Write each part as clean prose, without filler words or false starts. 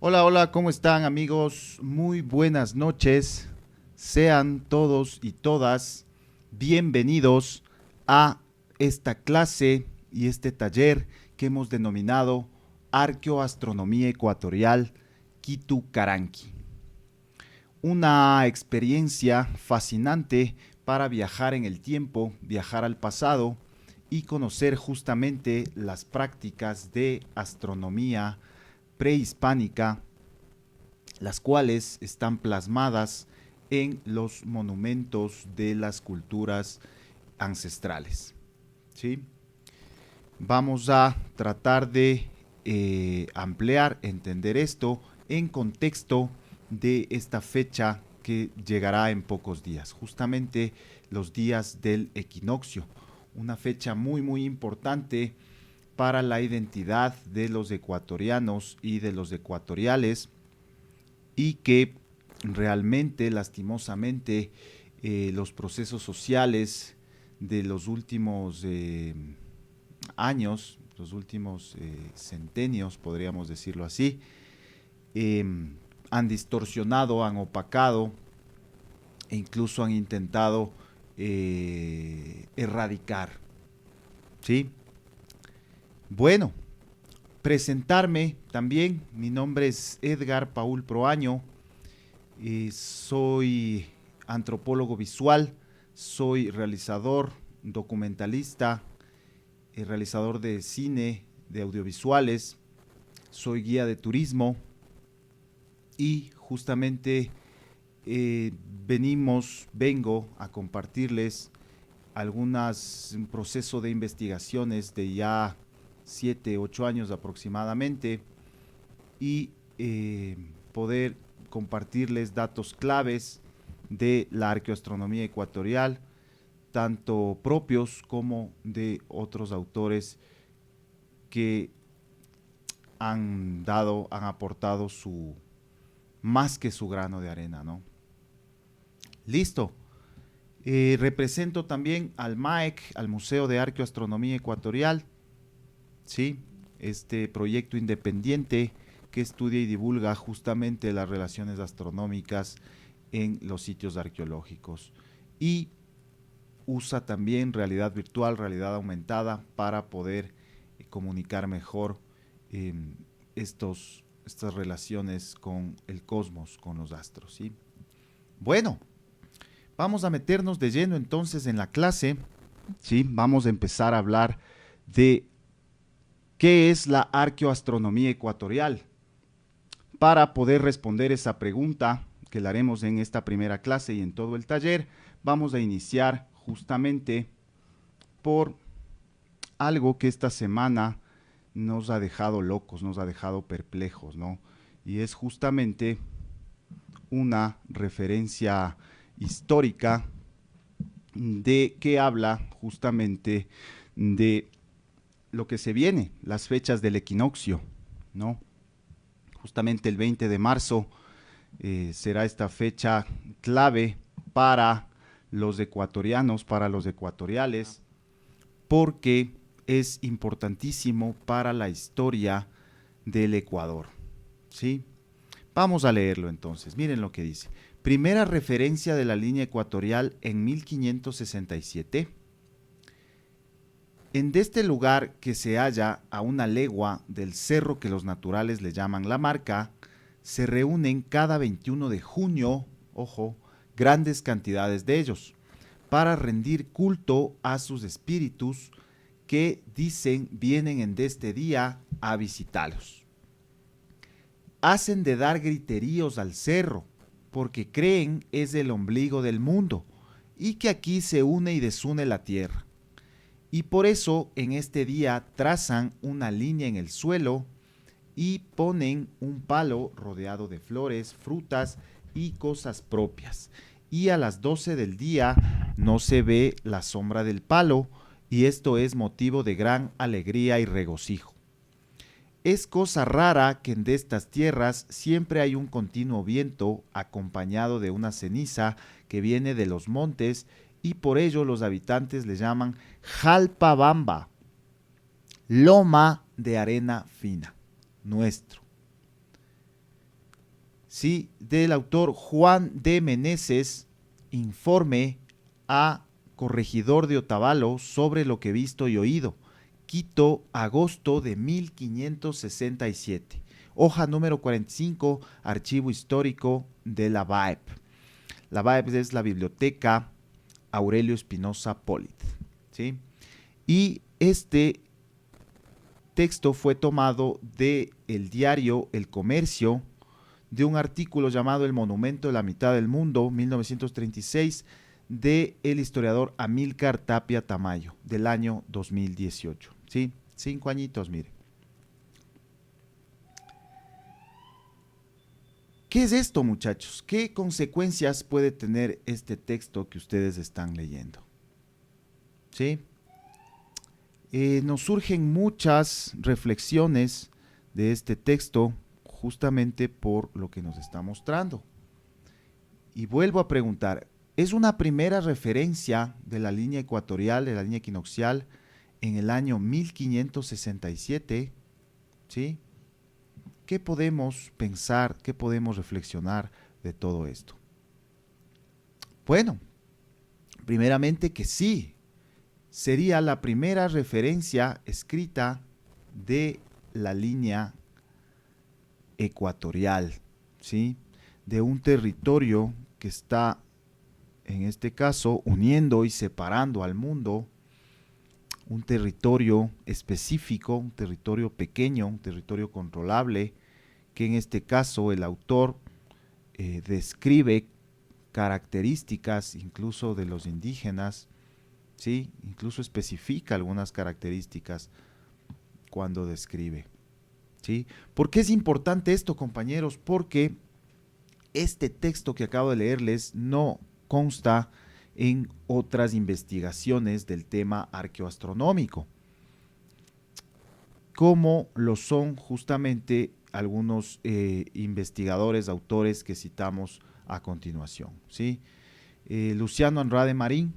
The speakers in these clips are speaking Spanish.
Hola, hola, ¿cómo están amigos? Muy buenas noches. Sean todos y todas bienvenidos a esta clase y este taller que hemos denominado Arqueoastronomía Ecuatorial Kitu Caranqui. Una experiencia fascinante para viajar en el tiempo, viajar al pasado y conocer justamente las prácticas de astronomía prehispánica, las cuales están plasmadas en los monumentos de las culturas ancestrales. ¿Sí? Vamos a tratar de ampliar, entender esto en contexto de esta fecha que llegará en pocos días, justamente los días del equinoccio, una fecha muy importante para la identidad de los ecuatorianos y de los ecuatoriales y que realmente, lastimosamente, los procesos sociales de los últimos años, los últimos centenios, podríamos decirlo así, eh, han distorsionado, han opacado e incluso han intentado erradicar. ¿Sí? Bueno, presentarme también. Mi nombre es Edgar Paul Proaño. Soy antropólogo visual, soy realizador, documentalista, realizador de cine, de audiovisuales, soy guía de turismo y justamente vengo a compartirles un proceso de investigaciones de ya 7, 8 años aproximadamente y poder compartirles datos claves de la arqueoastronomía ecuatorial, tanto propios como de otros autores que han aportado más que su grano de arena, ¿no? Listo. Represento también al MAEC, al Museo de Arqueoastronomía Ecuatorial, ¿sí? Este proyecto independiente que estudia y divulga justamente las relaciones astronómicas en los sitios arqueológicos y usa también realidad virtual, realidad aumentada para poder comunicar mejor eh, estas relaciones con el cosmos, con los astros, ¿sí? Bueno, vamos a meternos de lleno entonces en la clase, ¿sí? Vamos a empezar a hablar de qué es la arqueoastronomía ecuatorial. Para poder responder esa pregunta que la haremos en esta primera clase y en todo el taller, vamos a iniciar justamente por algo que esta semana nos ha dejado locos, nos ha dejado perplejos, ¿no? Y es justamente una referencia histórica de que habla justamente de lo que se viene, las fechas del equinoccio, ¿no? Justamente el 20 de marzo será esta fecha clave para los ecuatorianos, para los ecuatoriales, porque es importantísimo para la historia del Ecuador, ¿sí? Vamos a leerlo entonces, miren lo que dice. Primera referencia de la línea ecuatorial en 1567. En este lugar que se halla a una legua del cerro que los naturales le llaman La Marca, se reúnen cada 21 de junio, ojo, grandes cantidades de ellos, para rendir culto a sus espíritus que dicen vienen en este día a visitarlos. Hacen de dar griteríos al cerro, porque creen es el ombligo del mundo, y que aquí se une y desune la tierra. Y por eso en este día trazan una línea en el suelo y ponen un palo rodeado de flores, frutas y cosas propias. Y a las 12 del día no se ve la sombra del palo, y esto es motivo de gran alegría y regocijo. Es cosa rara que en de estas tierras siempre hay un continuo viento acompañado de una ceniza que viene de los montes, y por ello los habitantes le llaman Jalpabamba, loma de arena fina, nuestro. ¿sí? Del autor Juan de Meneses, Informe a Corregidor de Otavalo sobre lo que he visto y oído. Quito, agosto de 1567. Hoja número 45, Archivo Histórico de la BAEP. La BAEP es la Biblioteca Aurelio Espinosa Polit, ¿sí? Y este texto fue tomado del diario El Comercio, de un artículo llamado El Monumento de la Mitad del Mundo, 1936, del historiador Amílcar Tapia Tamayo, del año 2018. ¿Sí? 5 añitos, mire. ¿Qué es esto, muchachos? ¿Qué consecuencias puede tener este texto que ustedes están leyendo? ¿Sí? Nos surgen muchas reflexiones de este texto justamente por lo que nos está mostrando. Y vuelvo a preguntar, ¿es una primera referencia de la línea ecuatorial, de la línea equinoccial, en el año 1567? ¿Sí? ¿Qué podemos pensar, qué podemos reflexionar de todo esto? Bueno, primeramente que sí, sería la primera referencia escrita de la línea ecuatorial, ¿sí? De un territorio que está, en este caso, uniendo y separando al mundo, un territorio específico, un territorio pequeño, un territorio controlable, que en este caso el autor describe características incluso de los indígenas, ¿sí? Incluso especifica algunas características cuando describe, ¿sí? ¿Por qué es importante esto, compañeros? Porque este texto que acabo de leerles no consta en otras investigaciones del tema arqueoastronómico, como lo son justamente algunos investigadores, autores que citamos a continuación, ¿sí? Luciano Andrade Marín,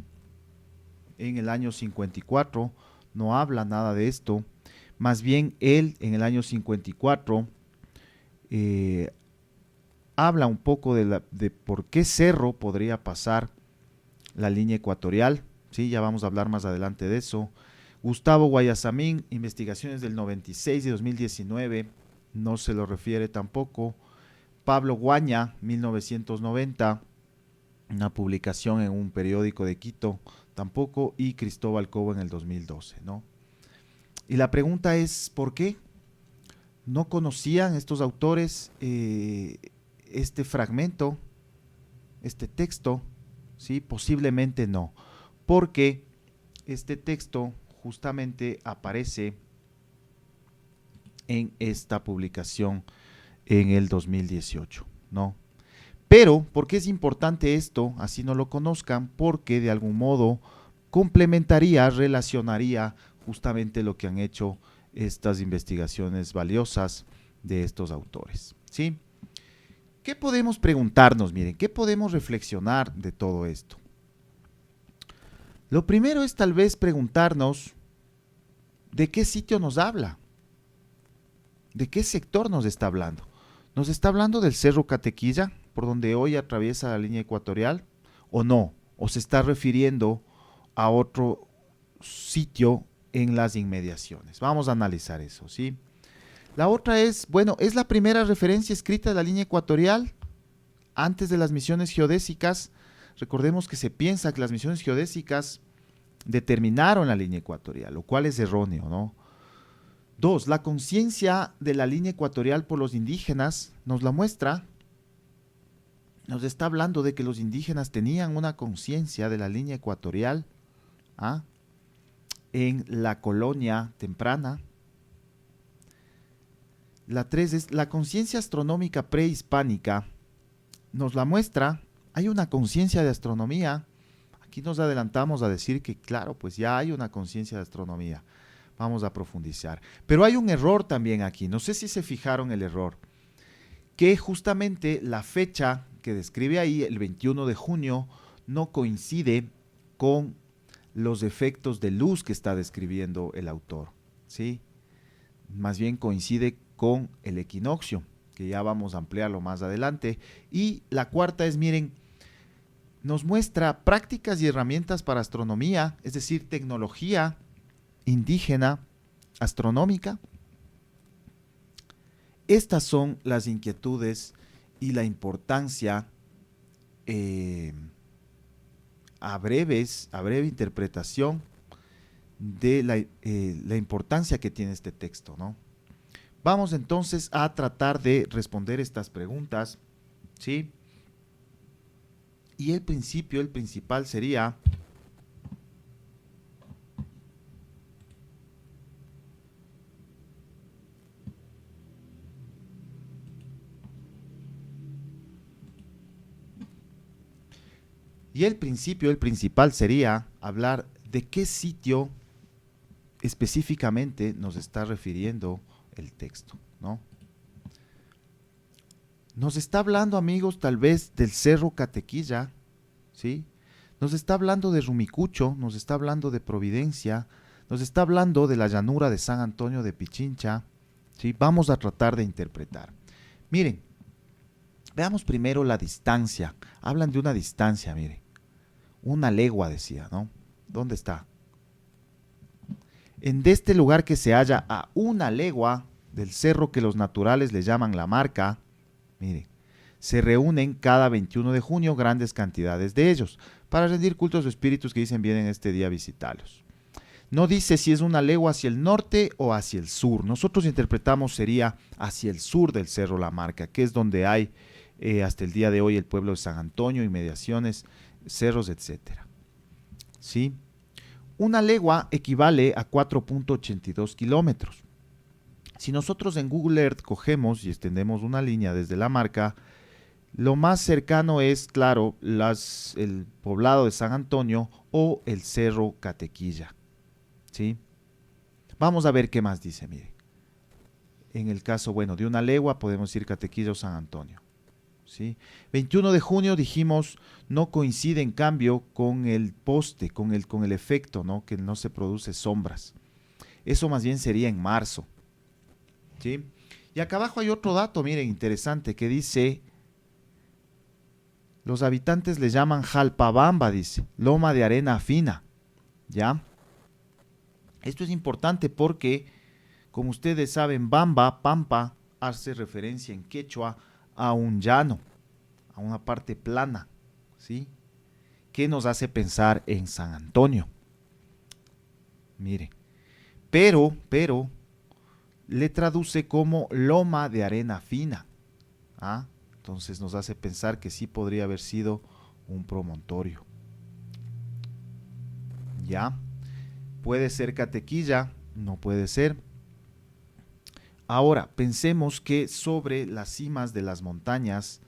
en el año 54, no habla nada de esto. Más bien, él en el año 54 habla un poco de por qué cerro podría pasar la línea ecuatorial, ¿sí? Ya vamos a hablar más adelante de eso. Gustavo Guayasamín, investigaciones del 96 y 2019, no se lo refiere tampoco. Pablo Guaña, 1990, una publicación en un periódico de Quito, tampoco. Y Cristóbal Cobo en el 2012, ¿no? Y la pregunta es, ¿por qué? ¿No conocían estos autores este fragmento, este texto? ¿Sí? Posiblemente no, porque este texto justamente aparece en esta publicación en el 2018, ¿no? Pero, ¿por qué es importante esto? Así no lo conozcan, porque de algún modo complementaría, relacionaría justamente lo que han hecho estas investigaciones valiosas de estos autores, ¿sí? ¿Qué podemos preguntarnos? Miren, ¿qué podemos reflexionar de todo esto? Lo primero es tal vez preguntarnos de qué sitio nos habla, de qué sector nos está hablando. ¿Nos está hablando del Cerro Catequilla, por donde hoy atraviesa la línea ecuatorial, o no? ¿O se está refiriendo a otro sitio en las inmediaciones? Vamos a analizar eso, ¿sí? La otra es, bueno, ¿es la primera referencia escrita de la línea ecuatorial antes de las misiones geodésicas? Recordemos que se piensa que las misiones geodésicas determinaron la línea ecuatorial, lo cual es erróneo, ¿no? Dos, la conciencia de la línea ecuatorial por los indígenas nos la muestra. Nos está hablando de que los indígenas tenían una conciencia de la línea ecuatorial, ¿ah?, en la colonia temprana. La 3 es la conciencia astronómica prehispánica. Nos la muestra. Hay una conciencia de astronomía. Aquí nos adelantamos a decir que, claro, pues ya hay una conciencia de astronomía. Vamos a profundizar. Pero hay un error también aquí. No sé si se fijaron el error. Que justamente la fecha que describe ahí, el 21 de junio, no coincide con los efectos de luz que está describiendo el autor, ¿sí? Más bien coincide con el equinoccio. que ya vamos a ampliarlo más adelante. Y la cuarta es, miren, nos muestra prácticas y herramientas para astronomía, es decir, tecnología indígena astronómica. Estas son las inquietudes y la importancia a breve interpretación de la importancia que tiene este texto, ¿no? Vamos entonces a tratar de responder estas preguntas, ¿sí? Y el principal sería: el principal sería hablar de qué sitio específicamente nos está refiriendo el texto, ¿no? Nos está hablando, amigos, tal vez del Cerro Catequilla, ¿sí? Nos está hablando de Rumicucho, nos está hablando de Providencia, nos está hablando de la llanura de San Antonio de Pichincha, ¿sí? Vamos a tratar de interpretar. Miren, veamos primero la distancia. Hablan de una distancia, miren. Una legua, decía, ¿no? ¿Dónde está? En este lugar que se halla a una legua del cerro que los naturales le llaman La Marca, mire, se reúnen cada 21 de junio grandes cantidades de ellos para rendir cultos a espíritus que dicen vienen este día a visitarlos. No dice si es una legua hacia el norte o hacia el sur. Nosotros interpretamos sería hacia el sur del cerro La Marca, que es donde hay hasta el día de hoy el pueblo de San Antonio, inmediaciones, cerros, etcétera. ¿Sí? Una legua equivale a 4.82 kilómetros. Si nosotros en Google Earth cogemos y extendemos una línea desde La Marca, lo más cercano es, claro, el poblado de San Antonio o el Cerro Catequilla, ¿sí? Vamos a ver qué más dice, mire. En el caso, bueno, de una legua podemos decir Catequilla o San Antonio, ¿sí? 21 de junio dijimos no coincide en cambio con el poste, con el efecto, ¿no? Que no se produce sombras. Eso más bien sería en marzo, ¿sí? Y acá abajo hay otro dato, miren, interesante, que dice: los habitantes le llaman Jalpabamba, dice, loma de arena fina, ¿ya? Esto es importante porque, como ustedes saben, Bamba, Pampa, hace referencia en quechua a un llano, a una parte plana, ¿sí? Que nos hace pensar en San Antonio. Mire, pero, le traduce como loma de arena fina, ¿ah? Entonces nos hace pensar que sí podría haber sido un promontorio. ¿Ya? Puede ser Catequilla, no puede ser. Ahora, pensemos que sobre las cimas de las montañas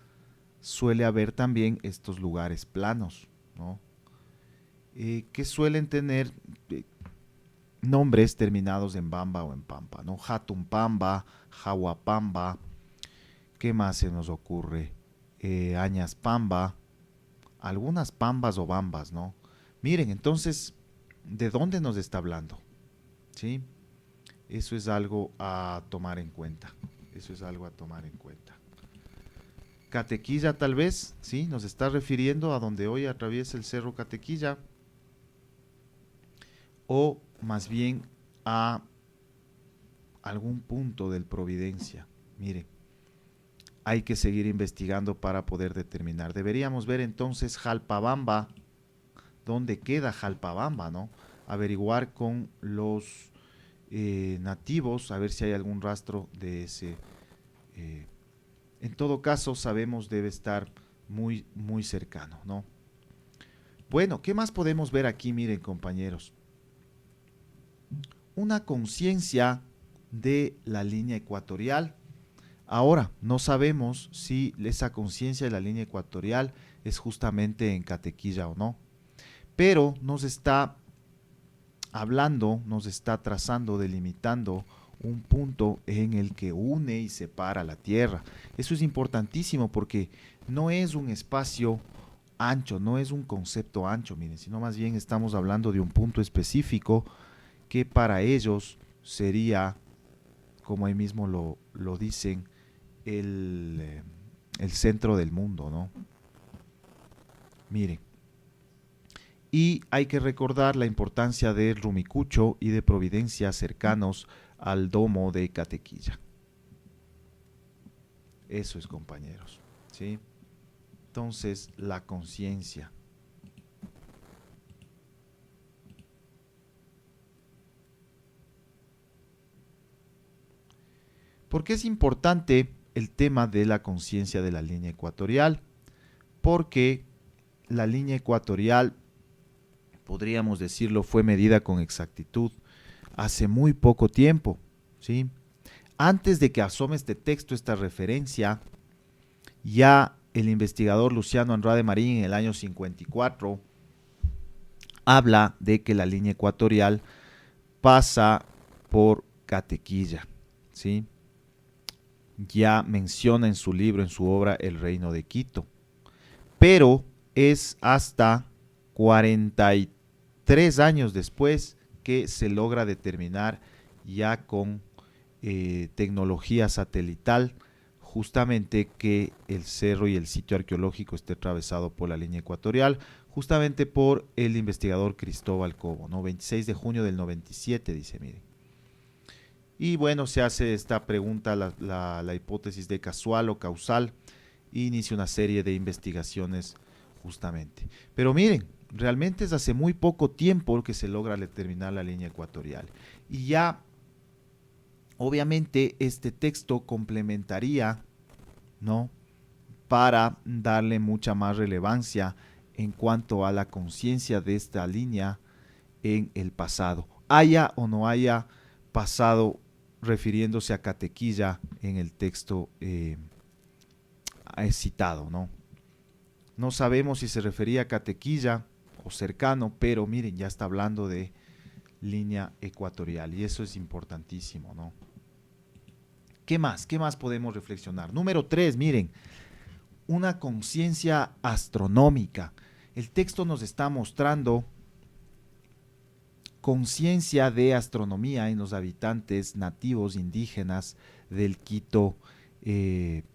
suele haber también estos lugares planos, ¿no? Que suelen tener nombres terminados en Bamba o en Pampa, ¿no? Jatumpamba, Jahuapamba, ¿qué más se nos ocurre? Añaspamba, algunas pambas o bambas, ¿no? Miren, entonces, ¿de dónde nos está hablando? ¿Sí? Eso es algo a tomar en cuenta. Eso es algo a tomar en cuenta. Catequilla tal vez, ¿sí? Nos está refiriendo a donde hoy atraviesa el cerro Catequilla, o más bien a algún punto del Providencia. Mire, hay que seguir investigando para poder determinar. Deberíamos ver entonces Jalpabamba, dónde queda Jalpabamba, ¿no? Averiguar con los nativos, a ver si hay algún rastro de ese. En todo caso, sabemos debe estar muy, muy cercano, ¿no? Bueno, ¿qué más podemos ver aquí? Miren, compañeros. Una conciencia de la línea ecuatorial. Ahora, no sabemos si esa conciencia de la línea ecuatorial es justamente en Catequilla o no, pero nos está hablando, nos está trazando, delimitando un punto en el que une y separa la Tierra. Eso es importantísimo porque no es un espacio ancho, no es un concepto ancho, miren, sino más bien estamos hablando de un punto específico que para ellos sería, como ahí mismo lo dicen, el centro del mundo, ¿no? Miren. Y hay que recordar la importancia de Rumicucho y de Providencia cercanos al domo de Catequilla. Eso es, compañeros, ¿sí? Entonces, la conciencia. ¿Por qué es importante el tema de la conciencia de la línea ecuatorial? Porque la línea ecuatorial, podríamos decirlo, fue medida con exactitud hace muy poco tiempo, ¿sí? Antes de que asome este texto, esta referencia, ya el investigador Luciano Andrade Marín en el año 54 habla de que la línea ecuatorial pasa por Catequilla, ¿sí? Ya menciona en su libro, en su obra, El Reino de Quito. Pero es hasta 43 años después que se logra determinar ya con tecnología satelital justamente que el cerro y el sitio arqueológico esté atravesado por la línea ecuatorial, justamente por el investigador Cristóbal Cobo, ¿no? 26 de junio del 97, dice, miren. Y bueno, se hace esta pregunta, la hipótesis de casual o causal, e inicia una serie de investigaciones justamente. Pero miren, realmente es hace muy poco tiempo que se logra determinar la línea ecuatorial. Y ya, obviamente, este texto complementaría, ¿no?, para darle mucha más relevancia en cuanto a la conciencia de esta línea en el pasado. Haya o no haya pasado refiriéndose a Catequilla en el texto citado, ¿no? No sabemos si se refería a Catequilla o cercano, pero miren, ya está hablando de línea ecuatorial y eso es importantísimo, ¿no? ¿Qué más? ¿Qué más podemos reflexionar? Número 3, miren, una conciencia astronómica. El texto nos está mostrando conciencia de astronomía en los habitantes nativos indígenas del Quito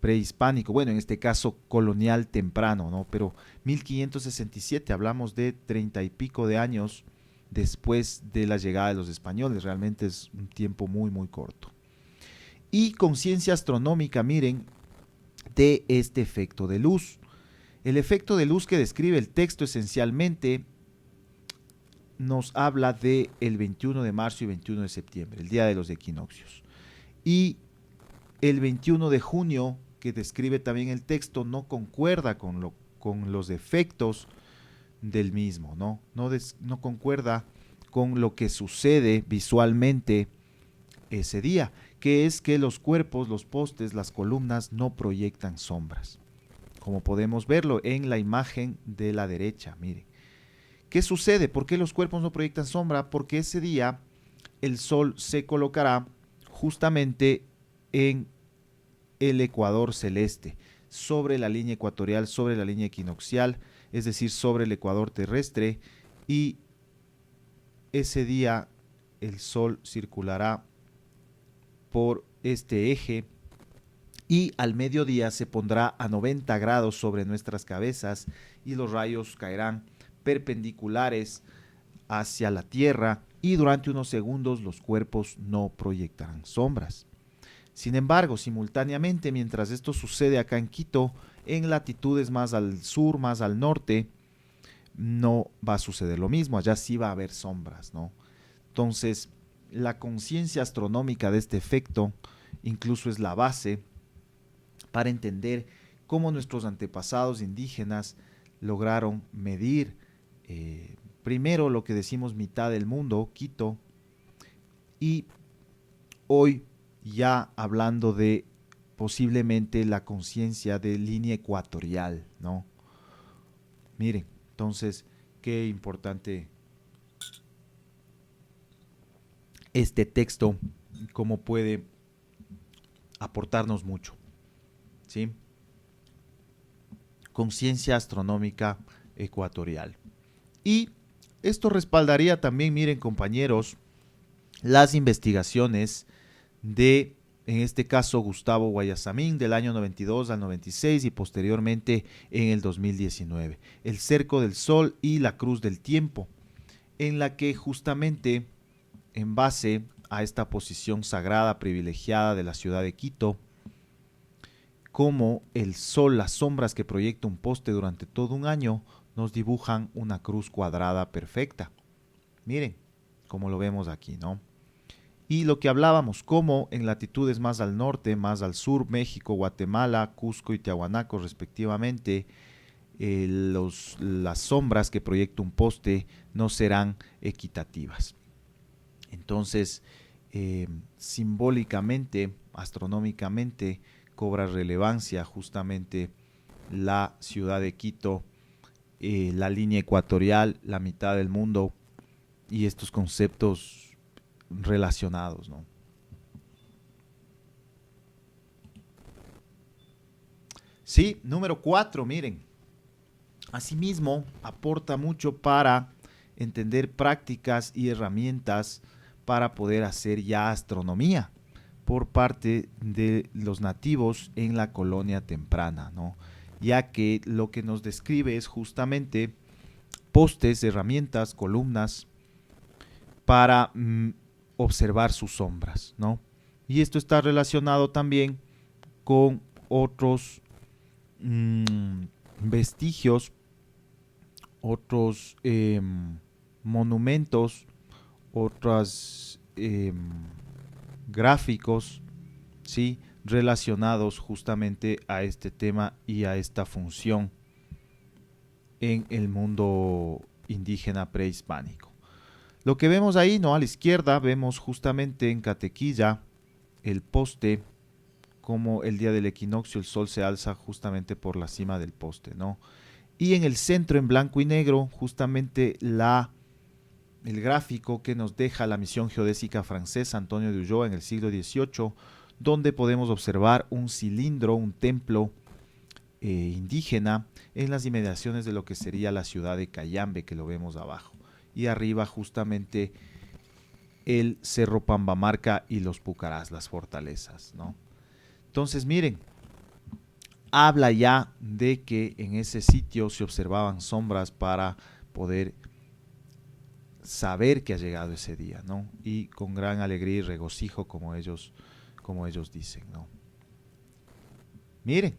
prehispánico, bueno, en este caso colonial temprano, ¿no? Pero 1567, hablamos de 30 y pico de años después de la llegada de los españoles, realmente es un tiempo muy, muy corto. Y conciencia astronómica, miren, de este efecto de luz. El efecto de luz que describe el texto esencialmente nos habla de el 21 de marzo y 21 de septiembre, el día de los equinoccios. Y el 21 de junio, que describe también el texto, no concuerda con los efectos del mismo, ¿no? No concuerda con lo que sucede visualmente ese día, que es que los cuerpos, los postes, las columnas no proyectan sombras, como podemos verlo en la imagen de la derecha, miren. ¿Qué sucede? ¿Por qué los cuerpos no proyectan sombra? Porque ese día el sol se colocará justamente en el ecuador celeste, sobre la línea ecuatorial, sobre la línea equinoccial, es decir, sobre el ecuador terrestre, y ese día el sol circulará por este eje y al mediodía se pondrá a 90 grados sobre nuestras cabezas y los rayos caerán perpendiculares hacia la Tierra y durante unos segundos los cuerpos no proyectarán sombras. Sin embargo, simultáneamente, mientras esto sucede acá en Quito, en latitudes más al sur, más al norte, no va a suceder lo mismo, allá sí va a haber sombras, ¿no? Entonces, la conciencia astronómica de este efecto incluso es la base para entender cómo nuestros antepasados indígenas lograron medir primero lo que decimos mitad del mundo, Quito, y hoy ya hablando de posiblemente la conciencia de línea ecuatorial, ¿no? Miren, entonces, qué importante este texto, cómo puede aportarnos mucho, ¿sí? Conciencia astronómica ecuatorial. Y esto respaldaría también, miren compañeros, las investigaciones de en este caso Gustavo Guayasamín, del año 92 al 96 y posteriormente en el 2019. El Cerco del Sol y la Cruz del Tiempo, en la que justamente en base a esta posición sagrada privilegiada de la ciudad de Quito, como el sol, las sombras que proyecta un poste durante todo un año, nos dibujan una cruz cuadrada perfecta. Miren, como lo vemos aquí, ¿no? Y lo que hablábamos, como en latitudes más al norte, más al sur, México, Guatemala, Cusco y Tiahuanaco respectivamente, las sombras que proyecta un poste no serán equitativas. Entonces, simbólicamente, astronómicamente, cobra relevancia justamente la ciudad de Quito, la línea ecuatorial, la mitad del mundo y estos conceptos relacionados, ¿no? Sí, número 4, miren. Asimismo, aporta mucho para entender prácticas y herramientas para poder hacer ya astronomía por parte de los nativos en la colonia temprana, ¿no? Ya que lo que nos describe es justamente postes, herramientas, columnas para observar sus sombras, ¿no? Y esto está relacionado también con otros vestigios, otros monumentos, otros gráficos, ¿sí? Relacionados justamente a este tema y a esta función en el mundo indígena prehispánico. Lo que vemos ahí, ¿no? A la izquierda vemos justamente en Catequilla el poste, como el día del equinoccio el sol se alza justamente por la cima del poste, ¿no? Y en el centro, en blanco y negro, justamente el gráfico que nos deja la misión geodésica francesa Antonio de Ulloa en el siglo XVIII, donde podemos observar un cilindro, un templo indígena en las inmediaciones de lo que sería la ciudad de Cayambe, que lo vemos abajo. Y arriba justamente el Cerro Pambamarca y los Pucarás, las fortalezas, ¿no? Entonces, miren, habla ya de que en ese sitio se observaban sombras para poder saber que ha llegado ese día, ¿no? Y con gran alegría y regocijo, como ellos dicen, ¿no? Miren,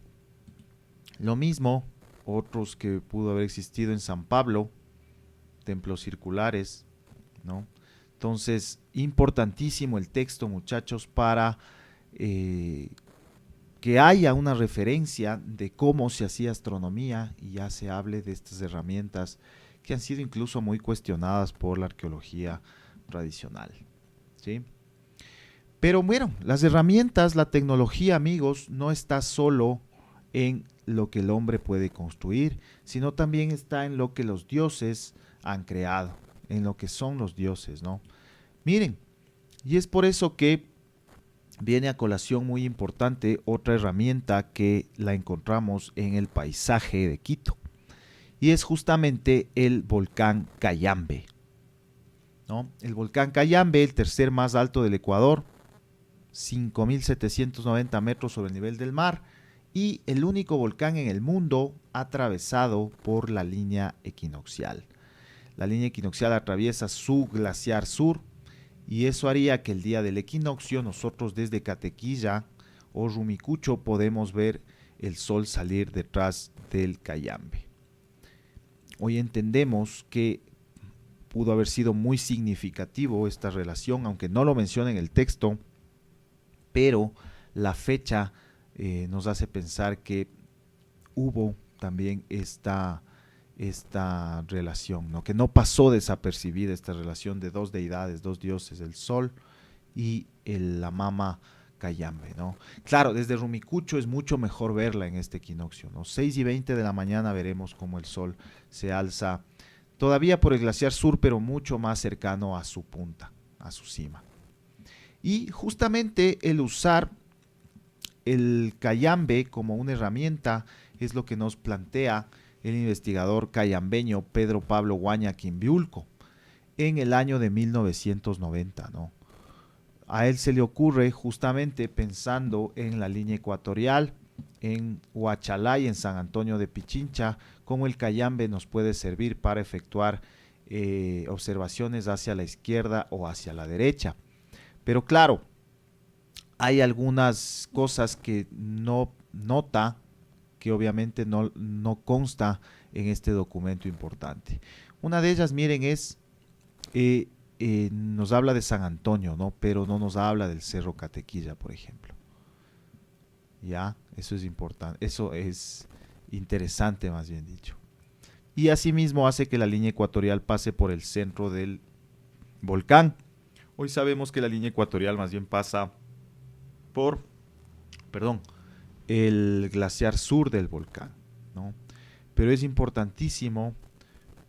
lo mismo, otros que pudo haber existido en San Pablo, templos circulares, ¿no? Entonces, importantísimo el texto, muchachos, para que haya una referencia de cómo se hacía astronomía y ya se hable de estas herramientas que han sido incluso muy cuestionadas por la arqueología tradicional, ¿sí? Pero bueno, las herramientas, la tecnología, amigos, no está solo en lo que el hombre puede construir, sino también está en lo que los dioses han creado, en lo que son los dioses, ¿no? Miren, y es por eso que viene a colación muy importante otra herramienta que la encontramos en el paisaje de Quito, y es justamente el volcán Cayambe, ¿no? El volcán Cayambe, el tercer más alto del Ecuador, 5.790 metros sobre el nivel del mar, y el único volcán en el mundo atravesado por la línea equinoccial. La línea equinoccial atraviesa su glaciar sur, y eso haría que el día del equinoccio nosotros desde Catequilla o Rumicucho podemos ver el sol salir detrás del Cayambe. Hoy entendemos que pudo haber sido muy significativo esta relación, aunque no lo menciona en el texto, pero la fecha nos hace pensar que hubo también esta relación, ¿no? Que no pasó desapercibida esta relación de dos deidades, dos dioses, el sol y la mama Cayambe, ¿no? Claro, desde Rumicucho es mucho mejor verla en este equinoccio, ¿no? 6:20 de la mañana veremos cómo el sol se alza todavía por el glaciar sur, pero mucho más cercano a su punta, a su cima. Y justamente el usar el Cayambe como una herramienta es lo que nos plantea el investigador cayambeño Pedro Pablo Guaña Quimbiulco en el año de 1990, ¿no? A él se le ocurre justamente pensando en la línea ecuatorial, en Huachalá y en San Antonio de Pichincha, cómo el Cayambe nos puede servir para efectuar observaciones hacia la izquierda o hacia la derecha. Pero claro, hay algunas cosas que no nota, que obviamente no consta en este documento importante. Una de ellas, miren, es, nos habla de San Antonio, ¿no? Pero no nos habla del Cerro Catequilla, por ejemplo. Ya, eso es importante, eso es interesante, más bien dicho. Y asimismo hace que la línea ecuatorial pase por el centro del volcán. Hoy sabemos que la línea ecuatorial más bien pasa por, perdón, el glaciar sur del volcán, ¿no? Pero es importantísimo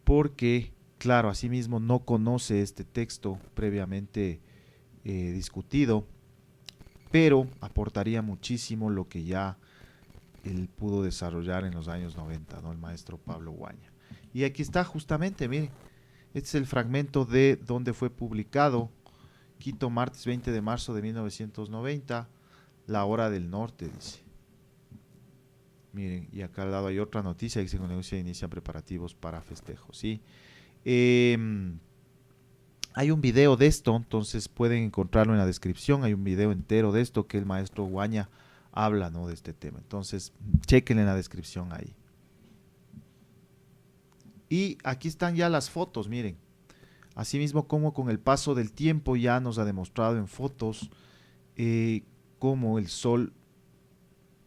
porque, claro, asimismo no conoce este texto previamente discutido, pero aportaría muchísimo lo que ya él pudo desarrollar en los años 90, ¿no? El maestro Pablo Guaña. Y aquí está justamente, miren, este es el fragmento de donde fue publicado, Quito, martes 20 de marzo de 1990, La Hora del Norte, dice. Miren, y acá al lado hay otra noticia que dice que se inician preparativos para festejos, ¿sí? Hay un video de esto, entonces pueden encontrarlo en la descripción, hay un video entero de esto que el maestro Guaña habla, ¿no?, de este tema. Entonces, chequen en la descripción ahí. Y aquí están ya las fotos, miren. Asimismo, como con el paso del tiempo ya nos ha demostrado en fotos cómo el sol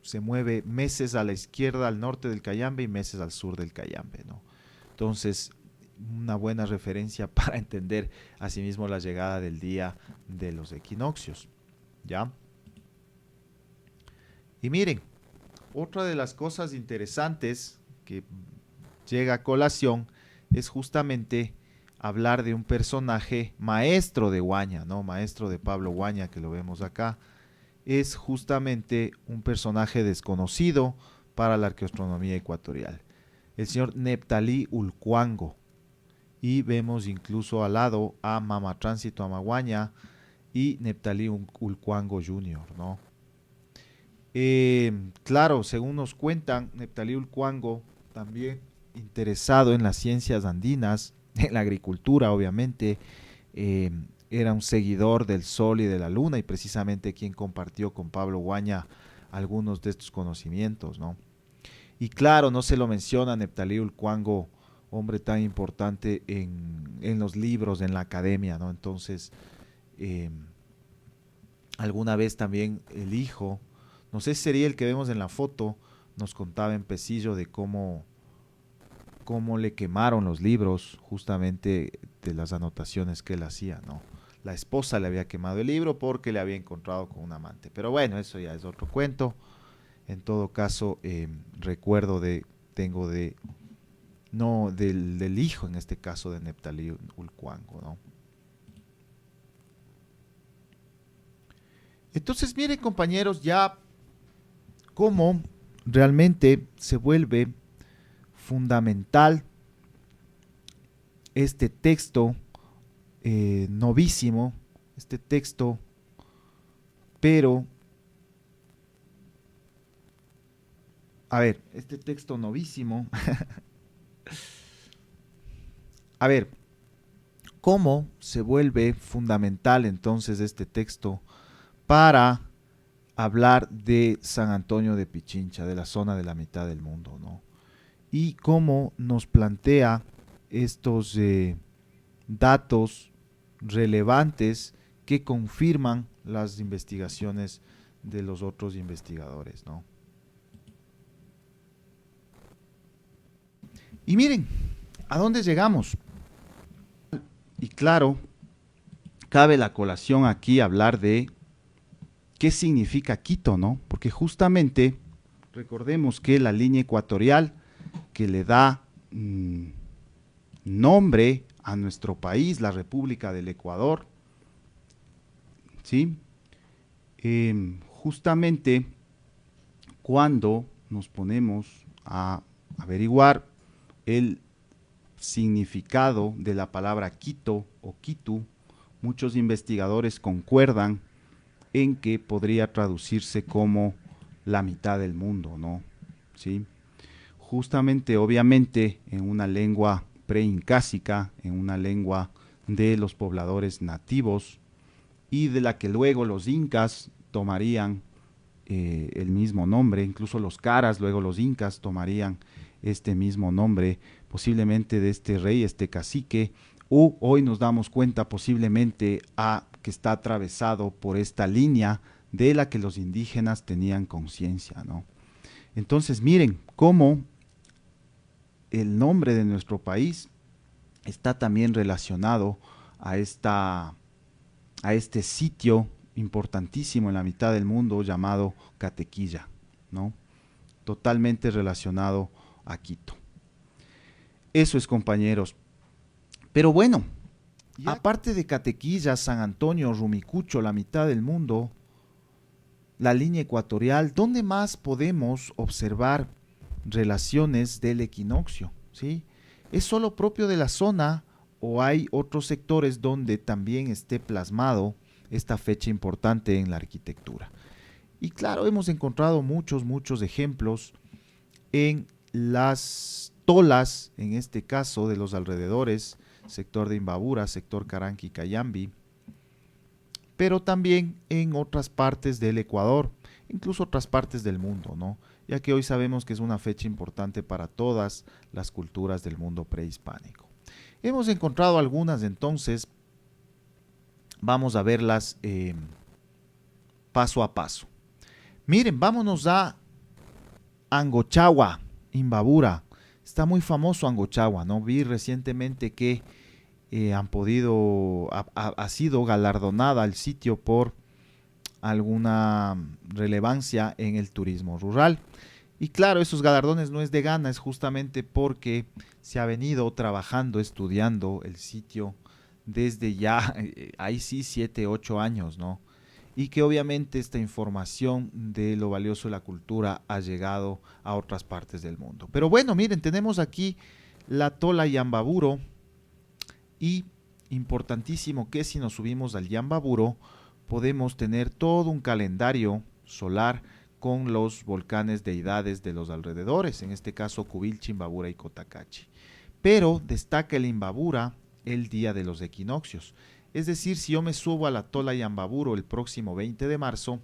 se mueve meses a la izquierda, al norte del Cayambe y meses al sur del Cayambe, ¿no? Entonces, una buena referencia para entender asimismo la llegada del día de los equinoccios, ¿ya? Y miren, otra de las cosas interesantes que llega a colación es justamente hablar de un personaje maestro de Guaña, ¿no? Maestro de Pablo Guaña, que lo vemos acá. Es justamente un personaje desconocido para la arqueoastronomía ecuatorial, el señor Neptalí Ulcuango. Y vemos incluso al lado a Mama Tránsito Amaguaña y Neptalí Ulcuango Jr., ¿no? Claro, según nos cuentan, Neptalí Ulcuango, también interesado en las ciencias andinas, en la agricultura, obviamente, era un seguidor del sol y de la luna, y precisamente quien compartió con Pablo Guaña algunos de estos conocimientos, ¿no? Y claro, no se lo menciona Neptalí Ulcuango, hombre tan importante en los libros, en la academia, ¿no? Entonces, alguna vez también el hijo, no sé si sería el que vemos en la foto, nos contaba en Pesillo de cómo le quemaron los libros justamente de las anotaciones que él hacía, ¿no? La esposa le había quemado el libro porque le había encontrado con un amante. Pero bueno, eso ya es otro cuento. En todo caso, tengo del hijo, en este caso, de Neptalí Ulcuango, ¿no? Entonces, miren, compañeros, ya cómo realmente se vuelve fundamental este texto novísimo, este texto, pero, a ver, este texto novísimo, a ver, ¿cómo se vuelve fundamental entonces este texto para hablar de San Antonio de Pichincha, de la zona de la mitad del mundo, ¿no? Y cómo nos plantea estos datos relevantes que confirman las investigaciones de los otros investigadores, ¿no? Y miren, ¿a dónde llegamos? Y claro, cabe la colación aquí hablar de qué significa Quito, ¿no? Porque justamente recordemos que la línea ecuatorial que le da nombre a nuestro país, la República del Ecuador, ¿sí? Justamente cuando nos ponemos a averiguar el significado de la palabra Quito o Quitu, muchos investigadores concuerdan en que podría traducirse como la mitad del mundo, ¿no? ¿Sí? Justamente, obviamente, en una lengua preincásica, en una lengua de los pobladores nativos y de la que luego los incas tomarían el mismo nombre, incluso los caras, luego los incas tomarían este mismo nombre, posiblemente de este rey, este cacique, o hoy nos damos cuenta posiblemente que está atravesado por esta línea de la que los indígenas tenían conciencia, ¿no? Entonces miren cómo el nombre de nuestro país está también relacionado a, a este sitio importantísimo en la mitad del mundo llamado Catequilla, ¿no? Totalmente relacionado a Quito. Eso es, compañeros. Pero bueno, aparte de Catequilla, San Antonio, Rumicucho, la mitad del mundo, la línea ecuatorial, ¿dónde más podemos observar relaciones del equinoccio? ¿Sí? ¿Es solo propio de la zona o hay otros sectores donde también esté plasmado esta fecha importante en la arquitectura? Y claro, hemos encontrado muchos ejemplos en las tolas, en este caso de los alrededores, sector de Imbabura, sector Caranqui, Cayambi, pero también en otras partes del Ecuador, incluso otras partes del mundo, ¿no? Ya que hoy sabemos que es una fecha importante para todas las culturas del mundo prehispánico. Hemos encontrado algunas, entonces vamos a verlas paso a paso. Miren, vámonos a Angochagua, Imbabura. Está muy famoso Angochagua, ¿no? Vi recientemente que ha sido galardonada el sitio por alguna relevancia en el turismo rural. Y claro, esos galardones no es de gana, es justamente porque se ha venido trabajando, estudiando el sitio desde ya, ahí sí, 7, 8 años, ¿no? Y que obviamente esta información de lo valioso de la cultura ha llegado a otras partes del mundo. Pero bueno, miren, tenemos aquí la Tola Yambaburo y importantísimo que si nos subimos al Yambaburo podemos tener todo un calendario solar con los volcanes deidades de los alrededores, en este caso Cubilchi, Imbabura y Cotacachi. Pero destaca el Imbabura el día de los equinoccios. Es decir, si yo me subo a la Tola Yambaburo el próximo 20 de marzo,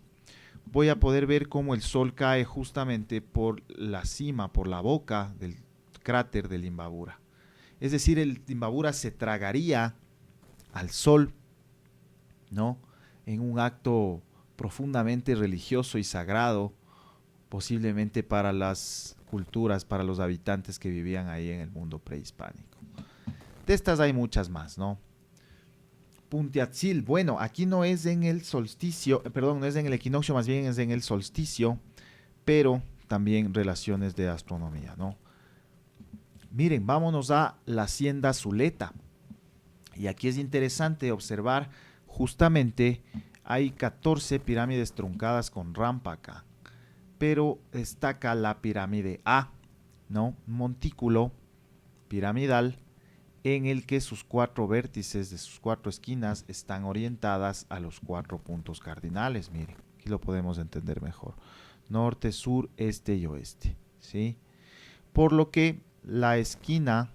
voy a poder ver cómo el sol cae justamente por la cima, por la boca del cráter del Imbabura. Es decir, el Imbabura se tragaría al sol, ¿no? En un acto profundamente religioso y sagrado, posiblemente para las culturas, para los habitantes que vivían ahí en el mundo prehispánico. De estas hay muchas más, ¿no? Puntiatzil, bueno, aquí no es en el solsticio, perdón, no es en el equinoccio, más bien es en el solsticio, pero también relaciones de astronomía, ¿no? Miren, vámonos a la Hacienda Zuleta. Y aquí es interesante observar, justamente, hay 14 pirámides truncadas con rampa acá, pero destaca la pirámide A, ¿no? Un montículo piramidal en el que sus 4 vértices de sus 4 esquinas están orientadas a los 4 puntos cardinales. Miren, aquí lo podemos entender mejor. Norte, sur, este y oeste, ¿sí? Por lo que la esquina,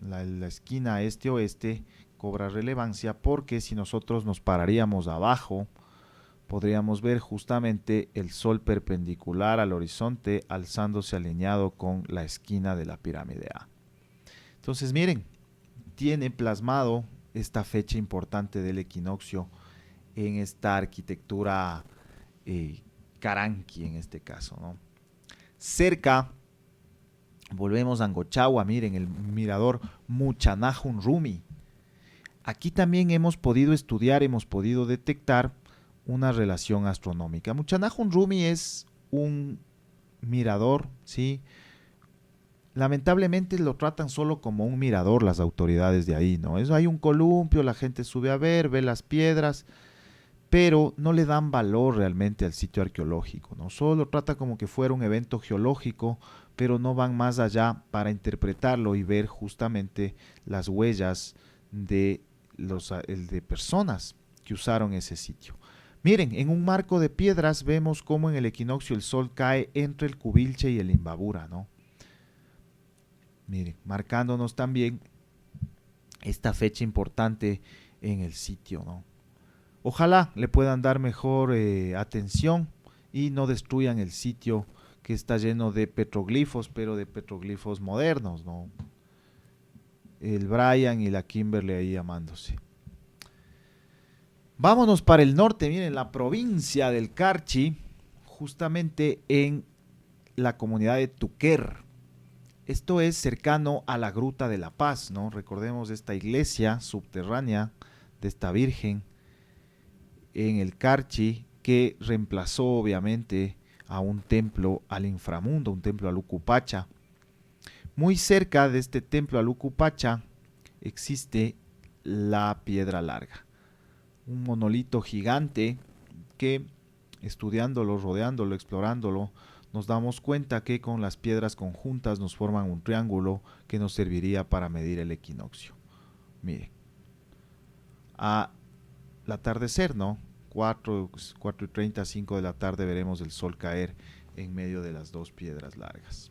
la esquina este-oeste cobra relevancia porque si nosotros nos pararíamos abajo, podríamos ver justamente el sol perpendicular al horizonte alzándose alineado con la esquina de la pirámide A. Entonces miren, tiene plasmado esta fecha importante del equinoccio en esta arquitectura Caranqui en este caso, ¿no? Cerca, volvemos a Angochagua, miren el mirador Muchanahun Rumi. Aquí también hemos podido estudiar, hemos podido detectar una relación astronómica. Muchanahun Rumi es un mirador, ¿sí? Lamentablemente lo tratan solo como un mirador las autoridades de ahí, ¿no? Hay un columpio, la gente sube a ver, ve las piedras, pero no le dan valor realmente al sitio arqueológico, ¿no? Solo lo trata como que fuera un evento geológico, pero no van más allá para interpretarlo y ver justamente las huellas de personas que usaron ese sitio. Miren, en un marco de piedras vemos cómo en el equinoccio el sol cae entre el Cubilche y el Imbabura, ¿no? Miren, marcándonos también esta fecha importante en el sitio, ¿no? Ojalá le puedan dar mejor atención y no destruyan el sitio que está lleno de petroglifos, pero de petroglifos modernos, ¿no? El Brian y la Kimberly ahí amándose. Vámonos para el norte, miren, la provincia del Carchi, justamente en la comunidad de Tuquer. Esto es cercano a la Gruta de la Paz, ¿no? Recordemos esta iglesia subterránea de esta Virgen en el Carchi que reemplazó obviamente a un templo al inframundo, un templo a Lucupacha. Muy cerca de este templo a Lucupacha existe la Piedra Larga, un monolito gigante que estudiándolo, rodeándolo, explorándolo, nos damos cuenta que con las piedras conjuntas nos forman un triángulo que nos serviría para medir el equinoccio. Miren, al atardecer, ¿no? 4:30, 5 de la tarde veremos el sol caer en medio de las dos piedras largas.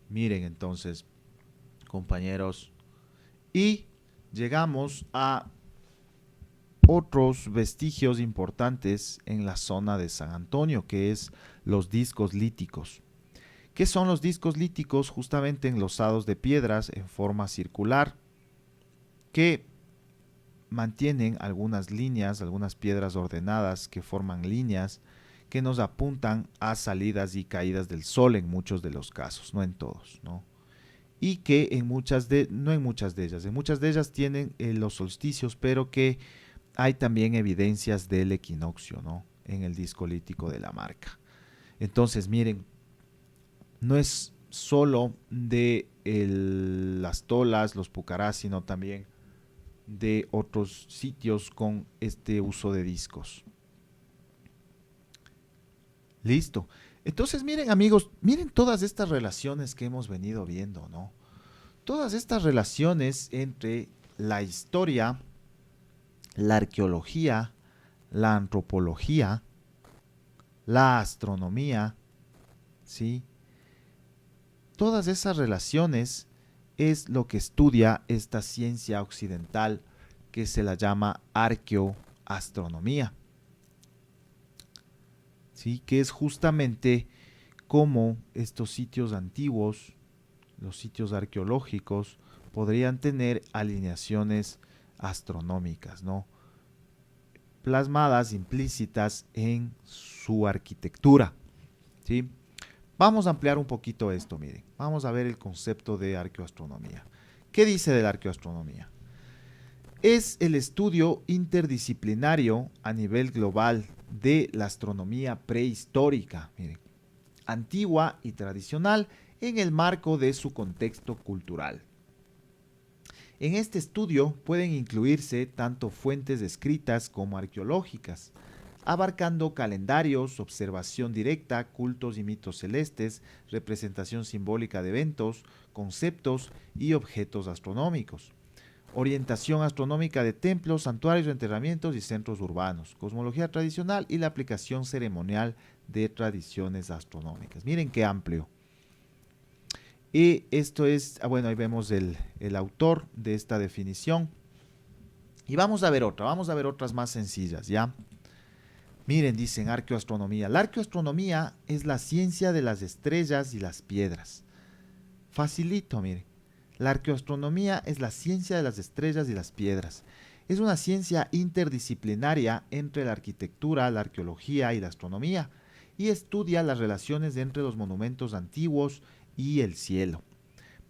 Miren entonces, compañeros, y llegamos a otros vestigios importantes en la zona de San Antonio, que es los discos líticos. ¿Qué son los discos líticos? Justamente enlosados de piedras en forma circular que mantienen algunas líneas, algunas piedras ordenadas que forman líneas que nos apuntan a salidas y caídas del sol en muchos de los casos, no en todos, ¿no? Y que en muchas de ellas tienen los solsticios, pero que hay también evidencias del equinoccio, ¿no? En el disco lítico de la marca. Entonces, miren, no es solo de las tolas, los pucarás, sino también de otros sitios con este uso de discos. Listo. Entonces, miren, amigos, miren todas estas relaciones que hemos venido viendo, ¿no? Todas estas relaciones entre la historia, la arqueología, la antropología, la astronomía, ¿sí? Todas esas relaciones es lo que estudia esta ciencia occidental que se la llama arqueoastronomía, ¿sí? Que es justamente cómo estos sitios antiguos, los sitios arqueológicos, podrían tener alineaciones astronómicas, ¿no? Plasmadas, implícitas en su arquitectura, ¿sí? Vamos a ampliar un poquito esto, miren. Vamos a ver el concepto de arqueoastronomía. ¿Qué dice de la arqueoastronomía? Es el estudio interdisciplinario a nivel global de la astronomía prehistórica, miren, antigua y tradicional en el marco de su contexto cultural. En este estudio pueden incluirse tanto fuentes escritas como arqueológicas, abarcando calendarios, observación directa, cultos y mitos celestes, representación simbólica de eventos, conceptos y objetos astronómicos, orientación astronómica de templos, santuarios, enterramientos y centros urbanos, cosmología tradicional y la aplicación ceremonial de tradiciones astronómicas. Miren qué amplio. Y esto es, bueno, ahí vemos el autor de esta definición. Y vamos a ver otras más sencillas, ¿ya? Miren, dicen arqueoastronomía. La arqueoastronomía es la ciencia de las estrellas y las piedras. Facilito, miren. La arqueoastronomía es la ciencia de las estrellas y las piedras. Es una ciencia interdisciplinaria entre la arquitectura, la arqueología y la astronomía, y estudia las relaciones entre los monumentos antiguos y el cielo,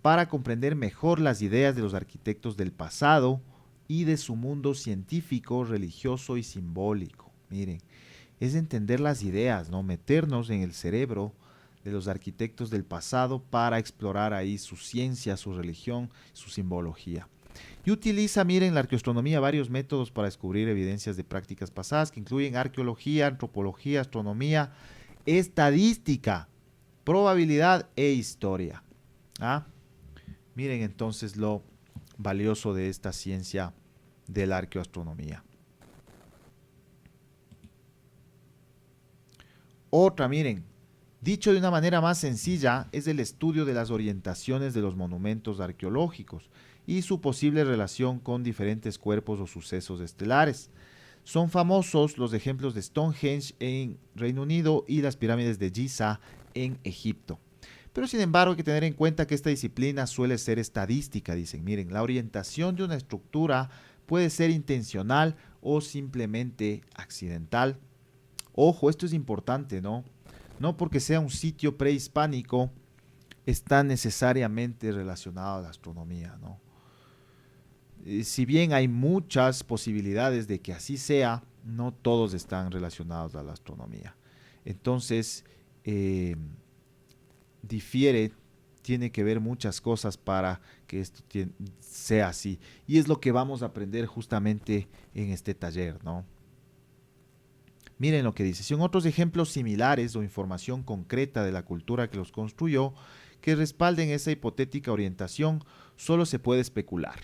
para comprender mejor las ideas de los arquitectos del pasado y de su mundo científico, religioso y simbólico. Miren, es entender las ideas, ¿no? Meternos en el cerebro de los arquitectos del pasado para explorar ahí su ciencia, su religión, su simbología. Y utiliza, miren, la arqueoastronomía varios métodos para descubrir evidencias de prácticas pasadas que incluyen arqueología, antropología, astronomía, estadística, probabilidad e historia. ¿Ah? Miren entonces lo valioso de esta ciencia de la arqueoastronomía. Otra, miren, dicho de una manera más sencilla, es el estudio de las orientaciones de los monumentos arqueológicos y su posible relación con diferentes cuerpos o sucesos estelares. Son famosos los ejemplos de Stonehenge en Reino Unido y las pirámides de Giza en Egipto. Pero sin embargo hay que tener en cuenta que esta disciplina suele ser estadística, dicen. Miren, la orientación de una estructura puede ser intencional o simplemente accidental. Ojo, esto es importante, ¿no? No porque sea un sitio prehispánico está necesariamente relacionado a la astronomía, ¿no? Si bien hay muchas posibilidades de que así sea, no todos están relacionados a la astronomía. Entonces, difiere, tiene que ver muchas cosas para que esto sea así. Y es lo que vamos a aprender justamente en este taller, ¿no? Miren lo que dice. Son otros ejemplos similares o información concreta de la cultura que los construyó que respalden esa hipotética orientación, solo se puede especular.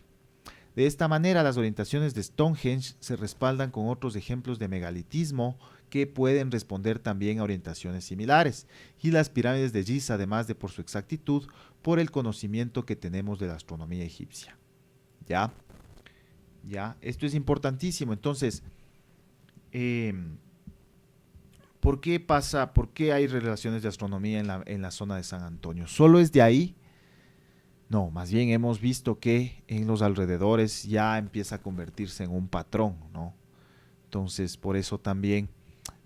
De esta manera, las orientaciones de Stonehenge se respaldan con otros ejemplos de megalitismo que pueden responder también a orientaciones similares, y las pirámides de Giza, además de por su exactitud, por el conocimiento que tenemos de la astronomía egipcia. ¿Ya? ¿Ya? Esto es importantísimo. Entonces, ¿por qué pasa? ¿Por qué hay relaciones de astronomía en la zona de San Antonio? ¿Solo es de ahí? No, más bien hemos visto que en los alrededores ya empieza a convertirse en un patrón, ¿no? Entonces, por eso también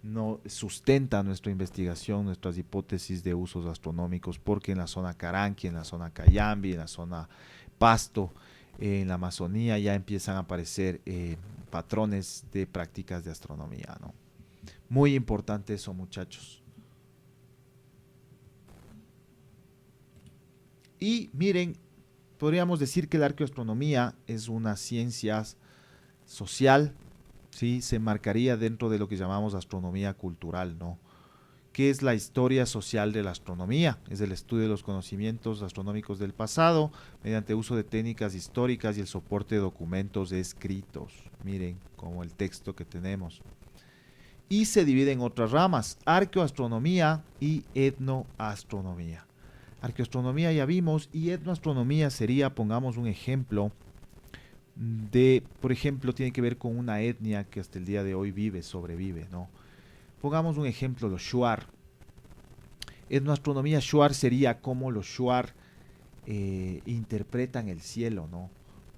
no sustenta nuestra investigación, nuestras hipótesis de usos astronómicos, porque en la zona Caranqui, en la zona Cayambi, en la zona Pasto, en la Amazonía ya empiezan a aparecer patrones de prácticas de astronomía, ¿no? Muy importante eso, muchachos. Y miren, podríamos decir que la arqueoastronomía es una ciencia social, ¿sí? Se marcaría dentro de lo que llamamos astronomía cultural, ¿no? ¿Qué es la historia social de la astronomía? Es el estudio de los conocimientos astronómicos del pasado mediante uso de técnicas históricas y el soporte de documentos escritos. Miren, como el texto que tenemos. Y se divide en otras ramas, arqueoastronomía y etnoastronomía. Arqueoastronomía ya vimos, y etnoastronomía sería, pongamos un ejemplo, por ejemplo, tiene que ver con una etnia que hasta el día de hoy sobrevive, ¿no? Pongamos un ejemplo, los Shuar. Etnoastronomía Shuar sería cómo los Shuar interpretan el cielo, ¿no?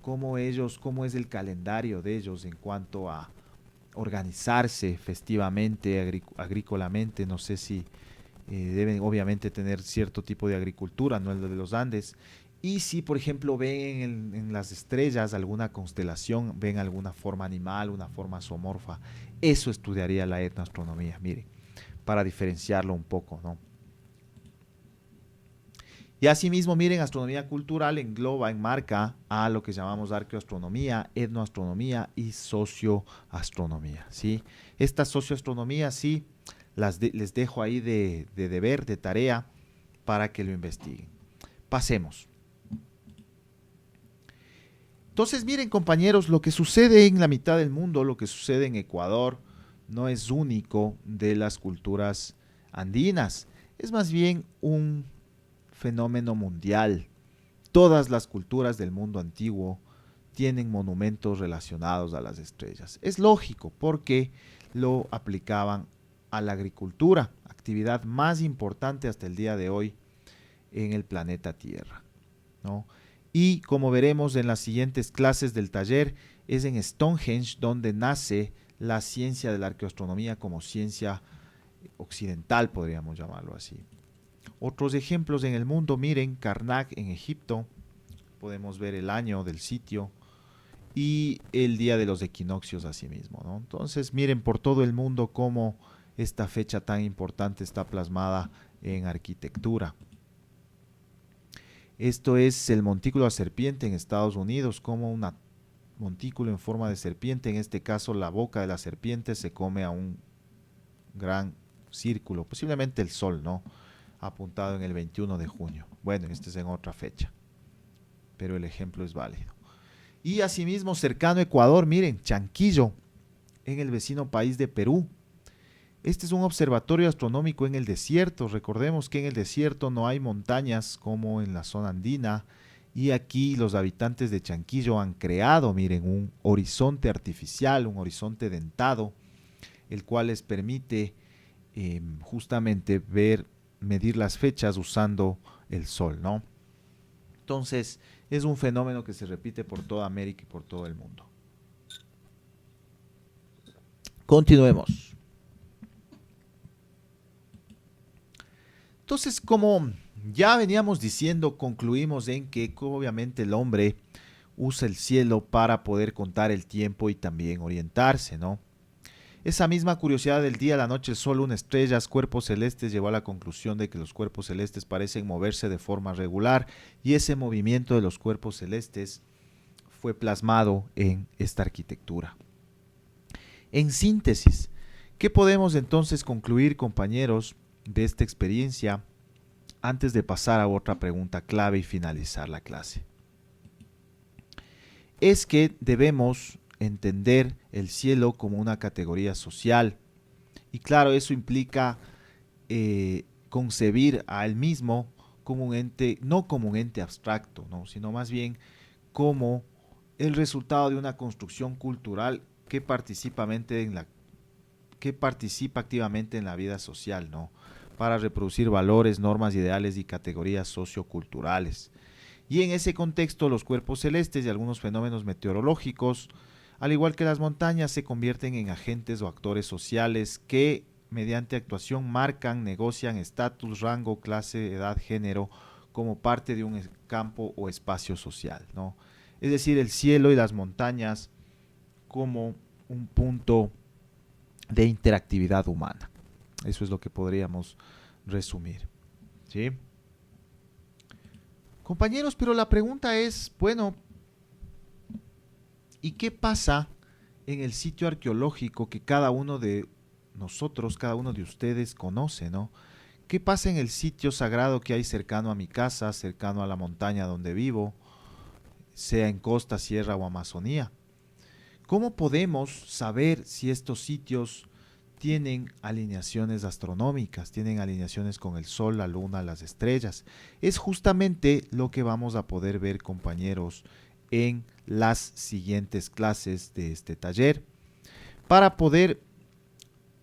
Cómo es el calendario de ellos en cuanto a organizarse festivamente, agrícolamente, no sé si deben obviamente tener cierto tipo de agricultura, no el de los Andes. Y si, por ejemplo, ven en las estrellas alguna constelación, ven alguna forma animal, una forma zoomorfa, eso estudiaría la etnoastronomía, mire, para diferenciarlo un poco, ¿no? Y asimismo, miren, astronomía cultural engloba, enmarca a lo que llamamos arqueoastronomía, etnoastronomía y socioastronomía, ¿sí? Esta socioastronomía, sí, les dejo ahí de deber, de tarea, para que lo investiguen. Pasemos. Entonces, miren, compañeros, lo que sucede en la mitad del mundo, lo que sucede en Ecuador, no es único de las culturas andinas. Es más bien un fenómeno mundial. Todas las culturas del mundo antiguo tienen monumentos relacionados a las estrellas. Es lógico porque lo aplicaban a la agricultura, actividad más importante hasta el día de hoy en el planeta Tierra, ¿no? Y como veremos en las siguientes clases del taller, es en Stonehenge donde nace la ciencia de la arqueoastronomía como ciencia occidental, podríamos llamarlo así. Otros ejemplos en el mundo, miren, Karnak en Egipto, podemos ver el año del sitio y el día de los equinoccios asimismo, ¿no? Entonces, miren por todo el mundo cómo esta fecha tan importante está plasmada en arquitectura. Esto es el montículo de serpiente en Estados Unidos, como un montículo en forma de serpiente, en este caso la boca de la serpiente se come a un gran círculo, posiblemente el sol, ¿no? Apuntado en el 21 de junio. Bueno, este es en otra fecha, pero el ejemplo es válido. Y asimismo, cercano a Ecuador, miren, Chanquillo, en el vecino país de Perú. Este es un observatorio astronómico en el desierto. Recordemos que en el desierto no hay montañas como en la zona andina. Y aquí los habitantes de Chanquillo han creado, miren, un horizonte artificial, un horizonte dentado, el cual les permite justamente medir las fechas usando el sol, ¿no? Entonces, es un fenómeno que se repite por toda América y por todo el mundo. Continuemos. Entonces, como ya veníamos diciendo, concluimos en que obviamente el hombre usa el cielo para poder contar el tiempo y también orientarse, ¿no? Esa misma curiosidad del día, la noche, el sol, una estrellas, cuerpos celestes llevó a la conclusión de que los cuerpos celestes parecen moverse de forma regular y ese movimiento de los cuerpos celestes fue plasmado en esta arquitectura. En síntesis, ¿qué podemos entonces concluir, compañeros, de esta experiencia antes de pasar a otra pregunta clave y finalizar la clase? Es que debemos entender el cielo como una categoría social y claro, eso implica concebir a él mismo como un ente, no como un ente abstracto, ¿no? Sino más bien como el resultado de una construcción cultural que participa activamente en la vida social, ¿no? Para reproducir valores, normas, ideales y categorías socioculturales. Y en ese contexto, los cuerpos celestes y algunos fenómenos meteorológicos, al igual que las montañas, se convierten en agentes o actores sociales que, mediante actuación, marcan, negocian estatus, rango, clase, edad, género, como parte de un campo o espacio social, ¿no? Es decir, el cielo y las montañas como un punto de interactividad humana. Eso es lo que podríamos resumir, ¿sí? Compañeros, pero la pregunta es, bueno, ¿y qué pasa en el sitio arqueológico que cada uno de nosotros, cada uno de ustedes conoce, ¿no? ¿Qué pasa en el sitio sagrado que hay cercano a mi casa, cercano a la montaña donde vivo, sea en costa, sierra o Amazonía? ¿Cómo podemos saber si estos sitios tienen alineaciones astronómicas, tienen alineaciones con el Sol, la Luna, las estrellas? Es justamente lo que vamos a poder ver, compañeros, en las siguientes clases de este taller. Para poder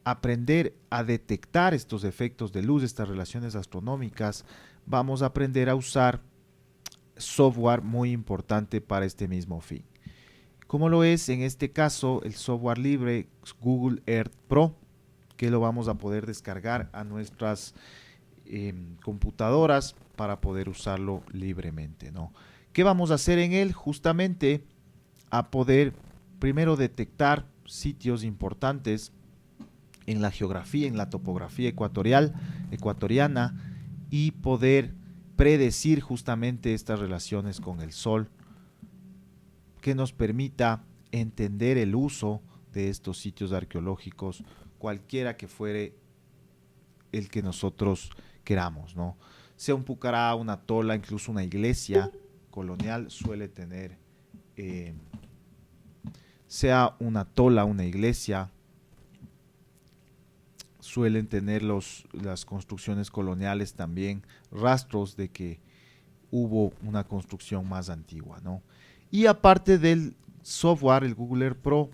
aprender a detectar estos efectos de luz, estas relaciones astronómicas, vamos a aprender a usar software muy importante para este mismo fin. Como lo es en este caso el software libre Google Earth Pro, que lo vamos a poder descargar a nuestras computadoras para poder usarlo libremente, ¿no? ¿Qué vamos a hacer en él? Justamente a poder primero detectar sitios importantes en la geografía, en la topografía ecuatoriana y poder predecir justamente estas relaciones con el Sol, que nos permita entender el uso de estos sitios arqueológicos, cualquiera que fuere el que nosotros queramos, ¿no? Sea un pucará, una tola, incluso una iglesia colonial suele tener, sea una tola, una iglesia, suelen tener las construcciones coloniales también rastros de que hubo una construcción más antigua, ¿no? Y aparte del software, el Google Earth Pro,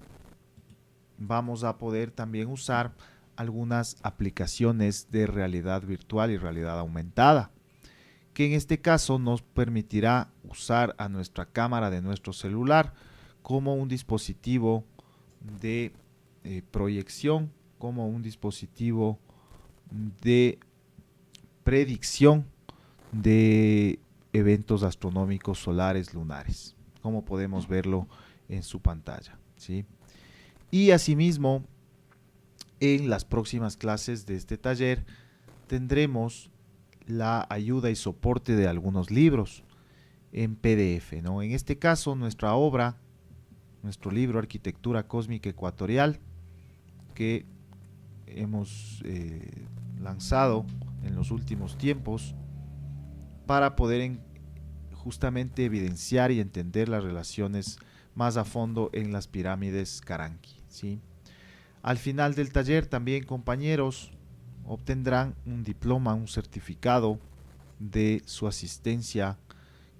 vamos a poder también usar algunas aplicaciones de realidad virtual y realidad aumentada, que en este caso nos permitirá usar a nuestra cámara de nuestro celular como un dispositivo de proyección, como un dispositivo de predicción de eventos astronómicos solares lunares, como podemos verlo en su pantalla, ¿sí? Y asimismo, en las próximas clases de este taller tendremos la ayuda y soporte de algunos libros en PDF, ¿no? En este caso, nuestra obra, nuestro libro Arquitectura Cósmica Ecuatorial, que hemos lanzado en los últimos tiempos para poder justamente evidenciar y entender las relaciones más a fondo en las pirámides Caranqui, ¿sí? Al final del taller también, compañeros, obtendrán un diploma, un certificado de su asistencia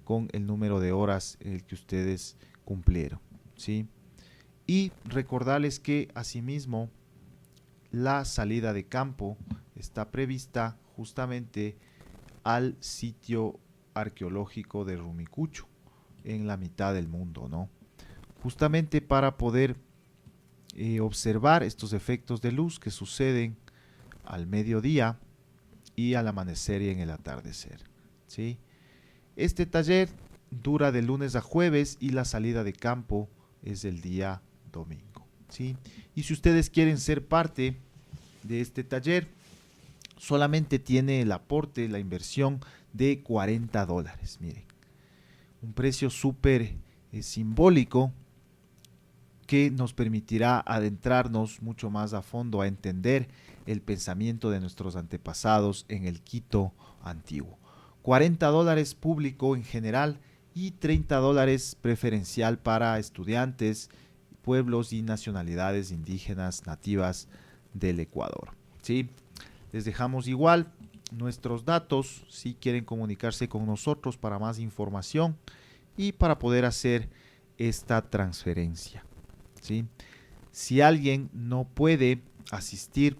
con el número de horas en el que ustedes cumplieron, ¿sí? Y recordarles que asimismo la salida de campo está prevista justamente al sitio arqueológico de Rumicucho, en la mitad del mundo, ¿no? Justamente para poder observar estos efectos de luz que suceden al mediodía y al amanecer y en el atardecer, ¿sí? Este taller dura de lunes a jueves y la salida de campo es el día domingo, ¿sí? Y si ustedes quieren ser parte de este taller, solamente tiene el aporte, la inversión de $40, miren. Un precio súper simbólico que nos permitirá adentrarnos mucho más a fondo a entender el pensamiento de nuestros antepasados en el Quito antiguo. $40 público en general y $30 preferencial para estudiantes, pueblos y nacionalidades indígenas nativas del Ecuador, ¿sí? Les dejamos igual nuestros datos si quieren comunicarse con nosotros para más información y para poder hacer esta transferencia, ¿sí? Si alguien no puede asistir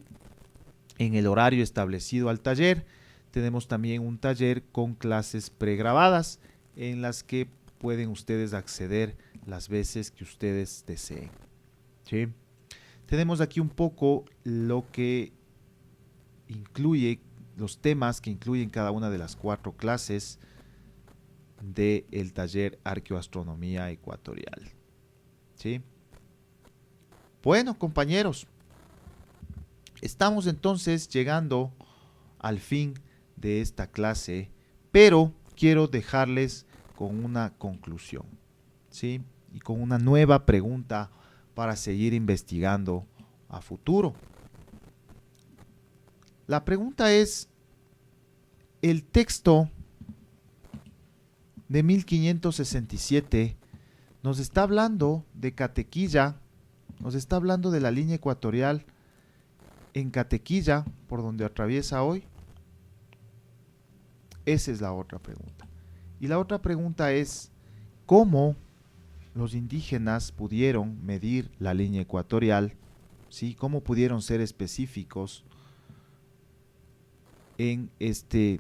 en el horario establecido al taller, tenemos también un taller con clases pregrabadas en las que pueden ustedes acceder las veces que ustedes deseen, ¿sí? Tenemos aquí un poco lo que incluye, los temas que incluyen cada una de las 4 clases del taller Arqueoastronomía Ecuatorial, ¿sí? Bueno, compañeros, estamos entonces llegando al fin de esta clase, pero quiero dejarles con una conclusión, ¿sí? Y con una nueva pregunta para seguir investigando a futuro. La pregunta es, el texto de 1567 nos está hablando de Catequilla, nos está hablando de la línea ecuatorial en Catequilla, por donde atraviesa hoy. Esa es la otra pregunta. Y la otra pregunta es, ¿cómo los indígenas pudieron medir la línea ecuatorial? ¿Sí? ¿Cómo pudieron ser específicos en este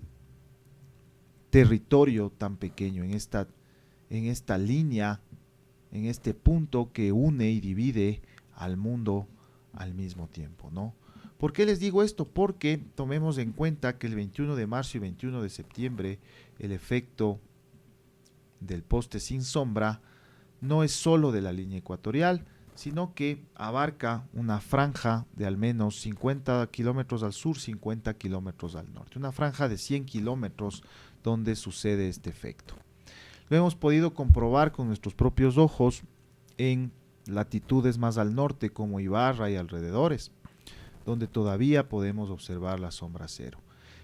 territorio tan pequeño, en esta línea, en este punto que une y divide al mundo al mismo tiempo, ¿no? ¿Por qué les digo esto? Porque tomemos en cuenta que el 21 de marzo y 21 de septiembre el efecto del poste sin sombra no es solo de la línea ecuatorial, sino que abarca una franja de al menos 50 kilómetros al sur, 50 kilómetros al norte, una franja de 100 kilómetros donde sucede este efecto. Lo hemos podido comprobar con nuestros propios ojos en latitudes más al norte como Ibarra y alrededores, donde todavía podemos observar la sombra cero,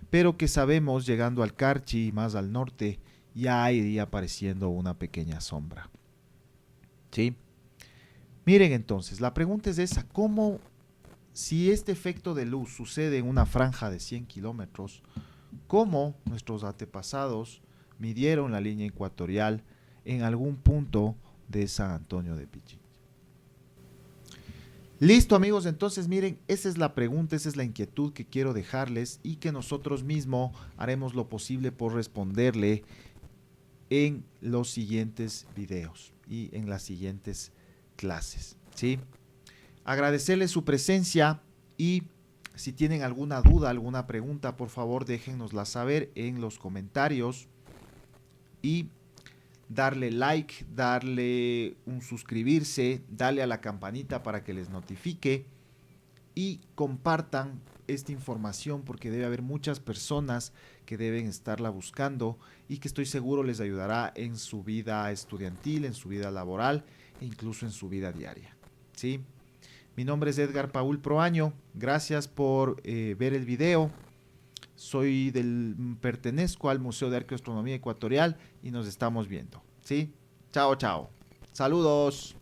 pero que sabemos llegando al Carchi y más al norte ya iría apareciendo una pequeña sombra, ¿sí? Miren entonces, la pregunta es esa, ¿cómo, si este efecto de luz sucede en una franja de 100 kilómetros, cómo nuestros antepasados midieron la línea ecuatorial en algún punto de San Antonio de Pichincha? Listo, amigos, entonces miren, esa es la pregunta, esa es la inquietud que quiero dejarles y que nosotros mismos haremos lo posible por responderle en los siguientes videos y en las siguientes clases, ¿sí? Agradecerles su presencia y si tienen alguna duda, alguna pregunta, por favor déjennosla saber en los comentarios y darle like, darle un suscribirse, darle a la campanita para que les notifique y compartan esta información porque debe haber muchas personas que deben estarla buscando y que estoy seguro les ayudará en su vida estudiantil, en su vida laboral e incluso en su vida diaria, ¿sí? Mi nombre es Edgar Paul Proaño, gracias por ver el video. Pertenezco al Museo de Arqueoastronomía Ecuatorial y nos estamos viendo, ¿sí? Chao, chao. Saludos.